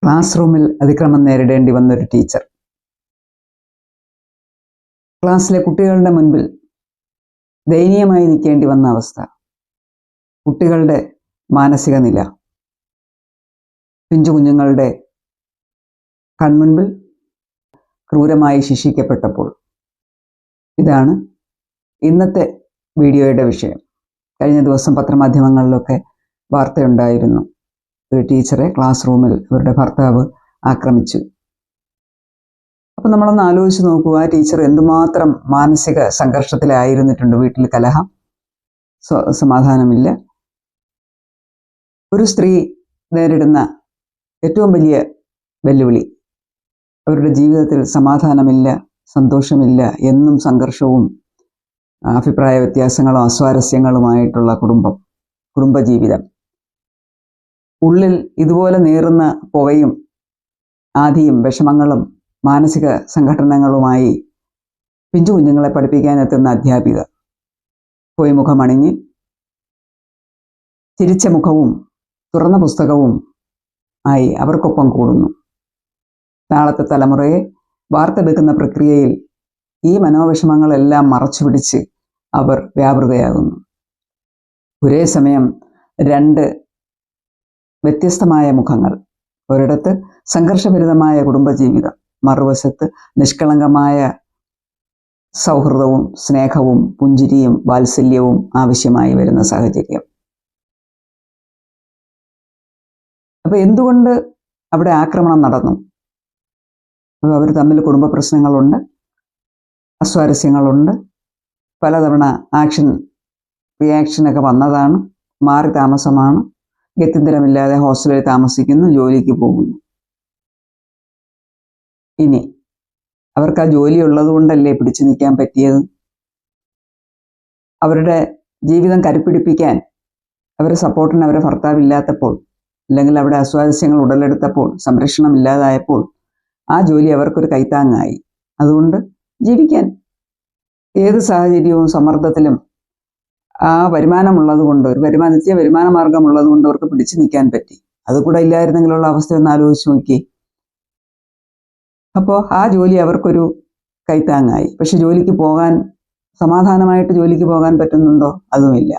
Class റൂമിൽ അതിക്രമം നേരിടേണ്ടി വന്നൊരു ടീച്ചർ. ക്ലാസ്സിലെ കുട്ടികളുടെ മുൻപിൽ ദയനീയമായി നിൽക്കേണ്ടി വന്ന അവസ്ഥ, കുട്ടികളുടെ മാനസിക നില, പിഞ്ചു കുഞ്ഞുങ്ങളുടെ കൺമുൻപിൽ ക്രൂരമായി ശിക്ഷിക്കപ്പെട്ടപ്പോൾ, ഇതാണ് ഇന്നത്തെ വീഡിയോയുടെ വിഷയം. കഴിഞ്ഞ ദിവസം പത്രമാധ്യമങ്ങളിലൊക്കെ വാർത്തയുണ്ടായിരുന്നു. ഒരു ടീച്ചറെ ക്ലാസ് റൂമിൽ അവരുടെ ഭർത്താവ് ആക്രമിച്ചു. അപ്പം നമ്മളൊന്ന് ആലോചിച്ച് നോക്കൂ, ആ ടീച്ചർ എന്തുമാത്രം മാനസിക സംഘർഷത്തിലായിരുന്നിട്ടുണ്ട്. വീട്ടിൽ കലഹം, സമാധാനമില്ല. ഒരു സ്ത്രീ നേരിടുന്ന ഏറ്റവും വലിയ വെല്ലുവിളി, അവരുടെ ജീവിതത്തിൽ സമാധാനമില്ല, സന്തോഷമില്ല, എന്നും സംഘർഷവും അഭിപ്രായ വ്യത്യാസങ്ങളും അസ്വാരസ്യങ്ങളുമായിട്ടുള്ള കുടുംബജീവിതം. ഉള്ളിൽ ഇതുപോലെ നീറുന്ന പുകയും ആധിയും വിഷമങ്ങളും മാനസിക സംഘടനകളുമായി പിഞ്ചു കുഞ്ഞുങ്ങളെ പഠിപ്പിക്കാനെത്തുന്ന അധ്യാപിക പോയി മുഖമണിഞ്ഞ് ചിരിച്ച മുഖവും തുറന്ന പുസ്തകവും ആയി അവർക്കൊപ്പം കൂടുന്നു. നാളത്തെ തലമുറയെ വാർത്തെടുക്കുന്ന പ്രക്രിയയിൽ ഈ മനോവിഷമങ്ങളെല്ലാം മറച്ചുപിടിച്ച് അവർ വ്യാപൃതയാകുന്നു. ഒരേ സമയം രണ്ട് വ്യത്യസ്തമായ മുഖങ്ങൾ. ഒരിടത്ത് സംഘർഷഭരിതമായ കുടുംബജീവിതം, മറുവശത്ത് നിഷ്കളങ്കമായ സൗഹൃദവും സ്നേഹവും പുഞ്ചിരിയും വാത്സല്യവും ആവശ്യമായി വരുന്ന സാഹചര്യം. അപ്പൊ എന്തുകൊണ്ട് അവിടെ ആക്രമണം നടന്നു? അവർ തമ്മിൽ കുടുംബ പ്രശ്നങ്ങളുണ്ട്, അസ്വാരസ്യങ്ങളുണ്ട്, പലതവണ റിയാക്ഷനൊക്കെ വന്നതാണ്, മാറി താമസമാണ്, ഗത്യന്തരമില്ലാതെ ഹോസ്റ്റലിൽ താമസിക്കുന്നു, ജോലിക്ക് പോകുന്നു. ഇനി അവർക്ക് ആ ജോലി ഉള്ളത് കൊണ്ടല്ലേ പിടിച്ചു നിൽക്കാൻ പറ്റിയത്? അവരുടെ ജീവിതം കരുപ്പിടിപ്പിക്കാൻ അവരെ സപ്പോർട്ടിന് അവരെ ഭർത്താവില്ലാത്തപ്പോൾ, അല്ലെങ്കിൽ അവിടെ അസ്വാരസ്യങ്ങൾ ഉടലെടുത്തപ്പോൾ, സംരക്ഷണം ഇല്ലാതായപ്പോൾ ആ ജോലി അവർക്കൊരു കൈത്താങ്ങായി. അതുകൊണ്ട് ജീവിക്കാൻ ഏത് സാഹചര്യവും സമ്മർദ്ദത്തിലും ആ വരുമാനമുള്ളത് കൊണ്ട്, ഒരു നിത്യ വരുമാന മാർഗമുള്ളത് കൊണ്ട് അവർക്ക് പിടിച്ചു നിൽക്കാൻ പറ്റി. അതുകൂടെ ഇല്ലായിരുന്നെങ്കിലുള്ള അവസ്ഥ ഒന്ന് ആലോചിച്ച് നോക്കി. അപ്പോൾ ആ ജോലി അവർക്കൊരു കൈത്താങ്ങായി. പക്ഷെ ജോലിക്ക് പോകാൻ, സമാധാനമായിട്ട് ജോലിക്ക് പോകാൻ പറ്റുന്നുണ്ടോ? അതുമില്ല.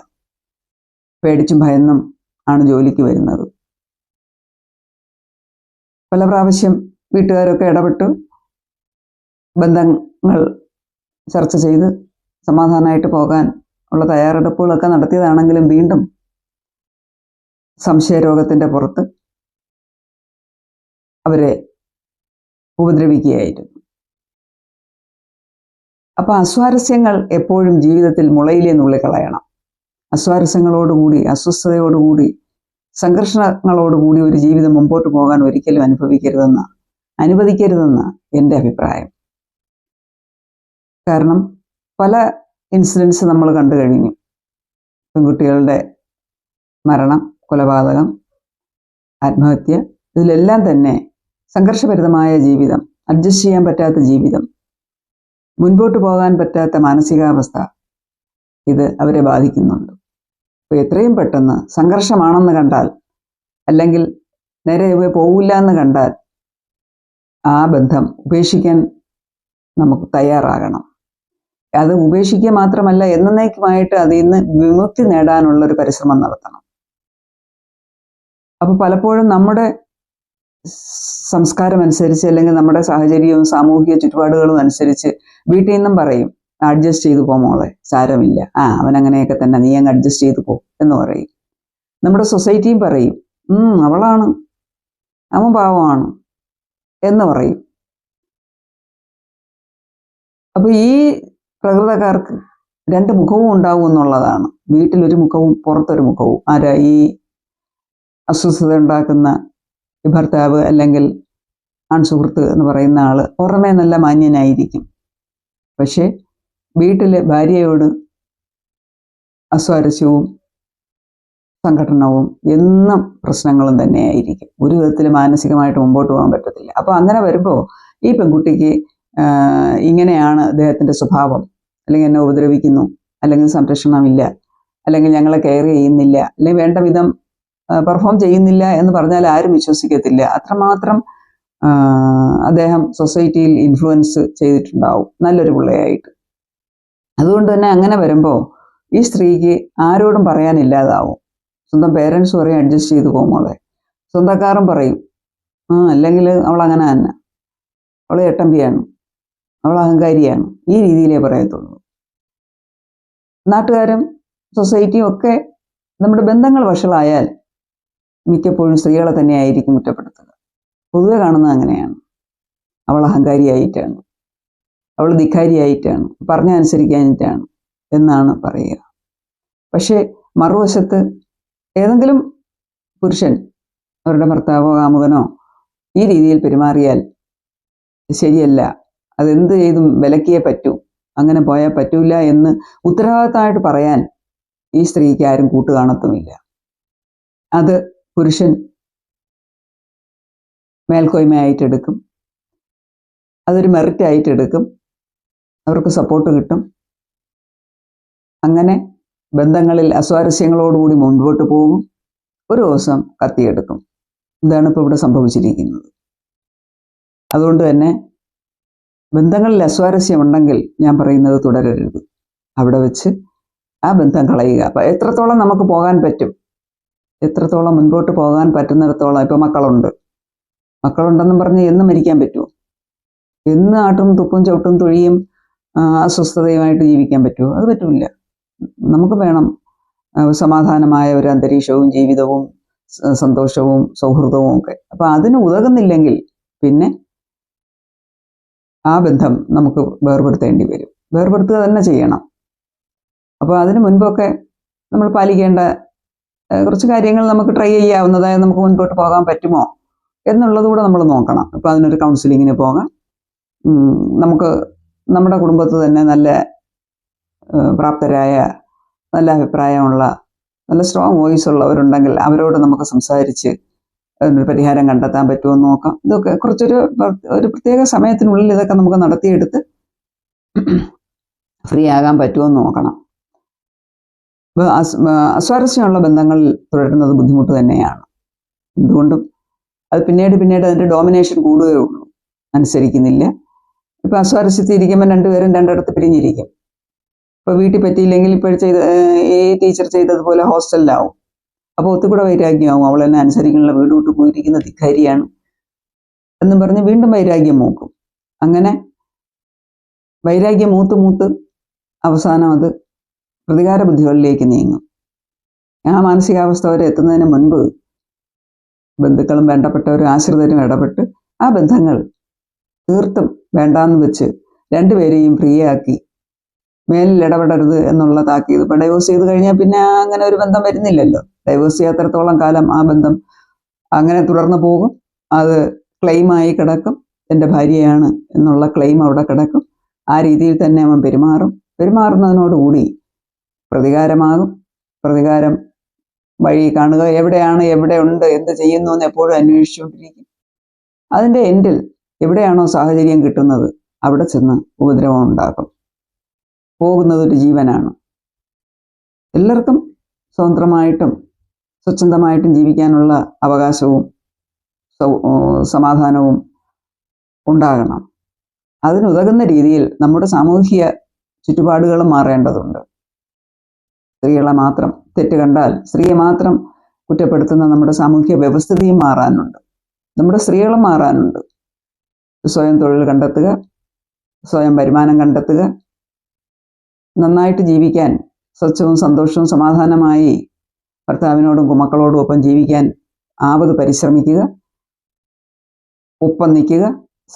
പേടിച്ചും ഭയന്നും ആണ് ജോലിക്ക് വരുന്നത്. പല പ്രാവശ്യം വീട്ടുകാരൊക്കെ ഇടപെട്ട് ബന്ധങ്ങൾ ചർച്ച ചെയ്ത് സമാധാനമായിട്ട് പോകാൻ ഉള്ള തയ്യാറെടുപ്പുകളൊക്കെ നടത്തിയതാണെങ്കിലും വീണ്ടും സംശയരോഗത്തിൻ്റെ പുറത്ത് അവരെ ഉപദ്രവിക്കുകയായിരുന്നു. അപ്പം അസ്വാരസ്യങ്ങൾ എപ്പോഴും ജീവിതത്തിൽ മുളയിലേ നുള്ളിക്കളയണം. അസ്വാരസ്യങ്ങളോടുകൂടി, അസ്വസ്ഥതയോടുകൂടി, സംഘർഷങ്ങളോടുകൂടി ഒരു ജീവിതം മുമ്പോട്ട് പോകാൻ ഒരിക്കലും അനുവദിക്കരുതെന്ന എൻ്റെ അഭിപ്രായം. കാരണം പല ഇൻസിഡൻസ് നമ്മൾ കണ്ടു കഴിഞ്ഞു. പെൺകുട്ടികളുടെ മരണം, കൊലപാതകം, ആത്മഹത്യ, ഇതിലെല്ലാം തന്നെ സംഘർഷഭരിതമായ ജീവിതം, അഡ്ജസ്റ്റ് ചെയ്യാൻ പറ്റാത്ത ജീവിതം, മുൻപോട്ട് പോകാൻ പറ്റാത്ത മാനസികാവസ്ഥ, ഇത് അവരെ ബാധിക്കുന്നുണ്ട്. അപ്പോൾ എത്രയും പെട്ടെന്ന് സംഘർഷമാണെന്ന് കണ്ടാൽ, അല്ലെങ്കിൽ നേരെ പോകില്ല എന്ന് കണ്ടാൽ, ആ ബന്ധം ഉപേക്ഷിക്കാൻ നമുക്ക് തയ്യാറാകണം. അത് ഉപേക്ഷിക്കുക മാത്രമല്ല, എന്നേക്കുമായിട്ട് അതിൽ നിന്ന് വിമുക്തി നേടാനുള്ളൊരു പരിശ്രമം നടത്തണം. അപ്പോൾ പലപ്പോഴും നമ്മുടെ സംസ്കാരം അനുസരിച്ച്, അല്ലെങ്കിൽ നമ്മുടെ സാഹചര്യവും സാമൂഹിക ചുറ്റുപാടുകളും അനുസരിച്ച് വീട്ടിൽ നിന്നും പറയും, അഡ്ജസ്റ്റ് ചെയ്തു പോ മോളെ, സാരമില്ല, അവൻ അങ്ങനെയൊക്കെ തന്നെ, നീ അങ്ങ് അഡ്ജസ്റ്റ് ചെയ്തു പോ എന്ന് പറയും. നമ്മുടെ സൊസൈറ്റിയും പറയും, അവളാണ്, അവൻ പാവമാണ് എന്ന് പറയും. അപ്പോൾ ഈ പ്രകൃതക്കാർക്ക് രണ്ട് മുഖവും ഉണ്ടാവും എന്നുള്ളതാണ്. വീട്ടിലൊരു മുഖവും പുറത്തൊരു മുഖവും. ഈ അസ്വസ്ഥത ഉണ്ടാക്കുന്ന ഈ ഭർത്താവ് അല്ലെങ്കിൽ ആൺസുഹൃത്ത് എന്ന് പറയുന്ന ആള് പുറമേ നല്ല മാന്യനായിരിക്കും, പക്ഷെ വീട്ടിൽ ഭാര്യയോട് അസ്വാരസ്യവും സംഘടനവും എന്നും പ്രശ്നങ്ങളും തന്നെയായിരിക്കും. ഒരു വിധത്തിൽ മാനസികമായിട്ട് മുമ്പോട്ട് പോകാൻ പറ്റത്തില്ല. അപ്പോൾ അങ്ങനെ വരുമ്പോൾ ഈ പെൺകുട്ടിക്ക് ഇങ്ങനെയാണ് അദ്ദേഹത്തിൻ്റെ സ്വഭാവം, അല്ലെങ്കിൽ എന്നെ ഉപദ്രവിക്കുന്നു, അല്ലെങ്കിൽ സംരക്ഷണമില്ല, അല്ലെങ്കിൽ ഞങ്ങളെ കെയർ ചെയ്യുന്നില്ല, അല്ലെങ്കിൽ വേണ്ട വിധം പെർഫോം ചെയ്യുന്നില്ല എന്ന് പറഞ്ഞാൽ ആരും വിശ്വസിക്കത്തില്ല. അത്രമാത്രം അദ്ദേഹം സൊസൈറ്റിയിൽ ഇൻഫ്ലുവൻസ് ചെയ്തിട്ടുണ്ടാവും നല്ലൊരു പിള്ളയായിട്ട്. അതുകൊണ്ട് തന്നെ അങ്ങനെ വരുമ്പോൾ ഈ സ്ത്രീക്ക് ആരോടും പറയാനില്ലാതാവും. സ്വന്തം പേരൻസ് പറയും അഡ്ജസ്റ്റ് ചെയ്ത് പോകുമോളെ, സ്വന്തക്കാരും പറയും അല്ലെങ്കിൽ അവൾ അങ്ങനെ തന്നെ, അവൾ എട്ടമ്പിയാണ്, അവൾ അഹങ്കാരിയാണ്, ഈ രീതിയിലേ പറയത്തുള്ളൂ. നാട്ടുകാരും സൊസൈറ്റിയും ഒക്കെ നമ്മുടെ ബന്ധങ്ങൾ വഷളായാൽ മിക്കപ്പോഴും സ്ത്രീകളെ തന്നെയായിരിക്കും കുറ്റപ്പെടുത്തുക. പൊതുവെ കാണുന്നത് അങ്ങനെയാണ്. അവൾ അഹങ്കാരിയായിട്ടാണ്, അവൾ ധിക്കാരിയായിട്ടാണ്, പറഞ്ഞ അനുസരിക്കാനിട്ടാണ് എന്നാണ് പറയുക. പക്ഷേ മറുവശത്ത് ഏതെങ്കിലും പുരുഷൻ അവരുടെ ഭർത്താവോ കാമുകനോ ഈ രീതിയിൽ പെരുമാറിയാൽ ശരിയല്ല, അതെന്ത് ചെയ്തും വിലക്കിയേ പറ്റൂ, അങ്ങനെ പോയാൽ പറ്റൂല എന്ന് ഉത്തരവാദിത്തമായിട്ട് പറയാൻ ഈ സ്ത്രീക്ക് ആരും കൂട്ടുകാണത്തുമില്ല. അത് പുരുഷൻ മേൽക്കോയ്മയായിട്ടെടുക്കും, അതൊരു മെറിറ്റായിട്ടെടുക്കും, അവർക്ക് സപ്പോർട്ട് കിട്ടും. അങ്ങനെ ബന്ധങ്ങളിൽ അസ്വാരസ്യങ്ങളോടുകൂടി മുൻപോട്ട് പോകും. ഒരു ദിവസം കത്തിയെടുക്കും. ഇതാണ് ഇപ്പോൾ ഇവിടെ സംഭവിച്ചിരിക്കുന്നത്. അതുകൊണ്ട് തന്നെ ബന്ധങ്ങളിൽ അസ്വാരസ്യമുണ്ടെങ്കിൽ ഞാൻ പറയുന്നത് തുടരരുത്. അവിടെ വെച്ച് ആ ബന്ധം കളയുക. അപ്പം എത്രത്തോളം നമുക്ക് പോകാൻ പറ്റും, എത്രത്തോളം മുൻപോട്ട് പോകാൻ പറ്റുന്നിടത്തോളം. ഇപ്പോൾ മക്കളുണ്ടെന്നും പറഞ്ഞ് എന്നും മരിക്കാൻ പറ്റുമോ? എന്ന് ആട്ടും തുപ്പും ചവിട്ടും തൊഴിയും അസ്വസ്ഥതയുമായിട്ട് ജീവിക്കാൻ പറ്റുമോ? അത് പറ്റില്ല. നമുക്ക് വേണം സമാധാനമായ ഒരു അന്തരീക്ഷവും ജീവിതവും സന്തോഷവും സൗഹൃദവും ഒക്കെ. അപ്പം അതിന് ഉതകുന്നില്ലെങ്കിൽ പിന്നെ ആ ബന്ധം നമുക്ക് വേർപെടുത്തേണ്ടി വരും. വേർപെടുത്തുക തന്നെ ചെയ്യണം. അപ്പോൾ അതിന് മുൻപൊക്കെ നമ്മൾ പാലിക്കേണ്ട കുറച്ച് കാര്യങ്ങൾ നമുക്ക് ട്രൈ ചെയ്യാവുന്നതായ നമുക്ക് മുൻപോട്ട് പോകാൻ പറ്റുമോ എന്നുള്ളത് കൂടെ നമ്മൾ നോക്കണം. അപ്പോൾ അതിനൊരു കൗൺസിലിങ്ങിന് പോകാം. നമുക്ക് നമ്മുടെ കുടുംബത്തിൽ തന്നെ നല്ല പ്രാപ്തരായ, നല്ല അഭിപ്രായമുള്ള, നല്ല സ്ട്രോങ് വോയിസ് ഉള്ളവരുണ്ടെങ്കിൽ അവരോട് നമുക്ക് സംസാരിച്ച് അതിനൊരു പരിഹാരം കണ്ടെത്താൻ പറ്റുമോ എന്ന് നോക്കാം. ഇതൊക്കെ ഒരു പ്രത്യേക സമയത്തിനുള്ളിൽ ഇതൊക്കെ നമുക്ക് നടത്തിയെടുത്ത് ഫ്രീ ആകാൻ പറ്റുമോ എന്ന് നോക്കണം. അസ്വാരസ്യമുള്ള ബന്ധങ്ങൾ തുടരുന്നത് ബുദ്ധിമുട്ട് തന്നെയാണ്. എന്തുകൊണ്ടും അത് പിന്നീട് അതിൻ്റെ ഡോമിനേഷൻ കൂടുകയേ ഉള്ളൂ. അനുസരിക്കുന്നില്ല. ഇപ്പം അസ്വാരസ്യത്തിൽ ഇരിക്കുമ്പോൾ രണ്ടുപേരും രണ്ടിടത്ത് പിരിഞ്ഞിരിക്കും. ഇപ്പോൾ വീട്ടിൽ പറ്റിയില്ലെങ്കിൽ ഇപ്പോൾ ഈ ടീച്ചർ ചെയ്തതുപോലെ ഹോസ്റ്റലിലാവും. അപ്പോൾ ഒത്തുകൂടെ വൈരാഗ്യമാവും. അവൾ എന്നെ അനുസരിക്കുന്നില്ല, വീട് വിട്ട് പോയിരിക്കുന്ന ധിക്കാരിയാണ് എന്നും പറഞ്ഞ് വീണ്ടും വൈരാഗ്യം മൂക്കും. അങ്ങനെ വൈരാഗ്യം മൂത്ത് അവസാനം അത് പ്രതികാര ബുദ്ധികളിലേക്ക് നീങ്ങും. ആ മാനസികാവസ്ഥ വരെ എത്തുന്നതിന് മുൻപ് ബന്ധുക്കളും വേണ്ടപ്പെട്ടവരും ആശ്രിതരും ഇടപെട്ട് ആ ബന്ധങ്ങൾ തീർത്തും വേണ്ടാന്ന് വെച്ച് രണ്ടുപേരെയും ഫ്രീ ആക്കി മേലിൽ ഇടപെടരുത് എന്നുള്ള താക്കീത്. ഇപ്പം ഡൈവോഴ്സ് ചെയ്ത് കഴിഞ്ഞാൽ പിന്നെ അങ്ങനെ ഒരു ബന്ധം വരുന്നില്ലല്ലോ. ഡൈവോഴ്സ് ചെയ്യാത്തടത്തോളം കാലം ആ ബന്ധം അങ്ങനെ തുടർന്ന് പോകും. അത് ക്ലെയിമായി കിടക്കും. എൻ്റെ ഭാര്യയാണ് എന്നുള്ള ക്ലെയിം അവിടെ കിടക്കും. ആ രീതിയിൽ തന്നെ അവൻ പെരുമാറുന്നതിനോടുകൂടി പ്രതികാരമാകും. പ്രതികാരം വഴി കാണുക, എവിടെ ഉണ്ട്, എന്ത് ചെയ്യുന്നു എന്ന് എപ്പോഴും അന്വേഷിച്ചുകൊണ്ടിരിക്കും. അതിൻ്റെ എൻഡിൽ എവിടെയാണോ സാഹചര്യം കിട്ടുന്നത് അവിടെ ചെന്ന് ഉപദ്രവം ഉണ്ടാക്കും. പോകുന്നതൊരു ജീവനാണ്. എല്ലാവർക്കും സ്വതന്ത്രമായിട്ടും സ്വച്ഛന്തമായിട്ടും ജീവിക്കാനുള്ള അവകാശവും സമാധാനവും ഉണ്ടാകണം. അതിനുതകുന്ന രീതിയിൽ നമ്മുടെ സാമൂഹിക ചുറ്റുപാടുകളും മാറേണ്ടതുണ്ട്. സ്ത്രീകളെ മാത്രം തെറ്റ് കണ്ടാൽ, സ്ത്രീയെ മാത്രം കുറ്റപ്പെടുത്തുന്ന നമ്മുടെ സാമൂഹിക വ്യവസ്ഥിതിയും മാറാനുണ്ട്. നമ്മുടെ സ്ത്രീകളും മാറാനുണ്ട്. സ്വയം തൊഴിൽ കണ്ടെത്തുക, സ്വയം വരുമാനം കണ്ടെത്തുക, നന്നായിട്ട് ജീവിക്കാൻ, സ്വച്ഛവും സന്തോഷവും സമാധാനമായി ഭർത്താവിനോടും മക്കളോടും ഒപ്പം ജീവിക്കാൻ ആവത് പരിശ്രമിക്കുക, ഒപ്പം നിൽക്കുക,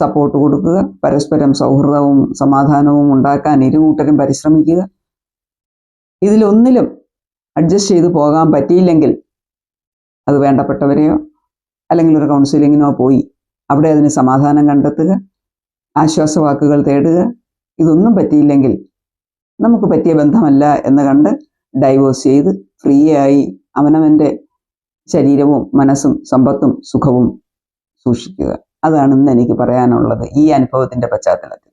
സപ്പോർട്ട് കൊടുക്കുക, പരസ്പരം സൗഹൃദവും സമാധാനവും ഉണ്ടാക്കാൻ ഇരുകൂട്ടരും പരിശ്രമിക്കുക. ഇതിലൊന്നിലും അഡ്ജസ്റ്റ് ചെയ്ത് പോകാൻ പറ്റിയില്ലെങ്കിൽ അത് വേണ്ടപ്പെട്ടവരെയോ അല്ലെങ്കിൽ ഒരു കൗൺസിലിങ്ങിനോ പോയി അവിടെ അതിന് സമാധാനം കണ്ടെത്തുക, ആശ്വാസവാക്കുകൾ തേടുക. ഇതൊന്നും പറ്റിയില്ലെങ്കിൽ നമുക്ക് പറ്റിയ ബന്ധമല്ല എന്ന് കണ്ട് ഡൈവോഴ്സ് ചെയ്ത് ഫ്രീ ആയി അവനവൻ്റെ ശരീരവും മനസ്സും സമ്പത്തും സുഖവും സൂക്ഷിക്കുക. അതാണ് ഇന്ന് എനിക്ക് പറയാനുള്ളത് ഈ അനുഭവത്തിൻ്റെ പശ്ചാത്തലത്തിൽ.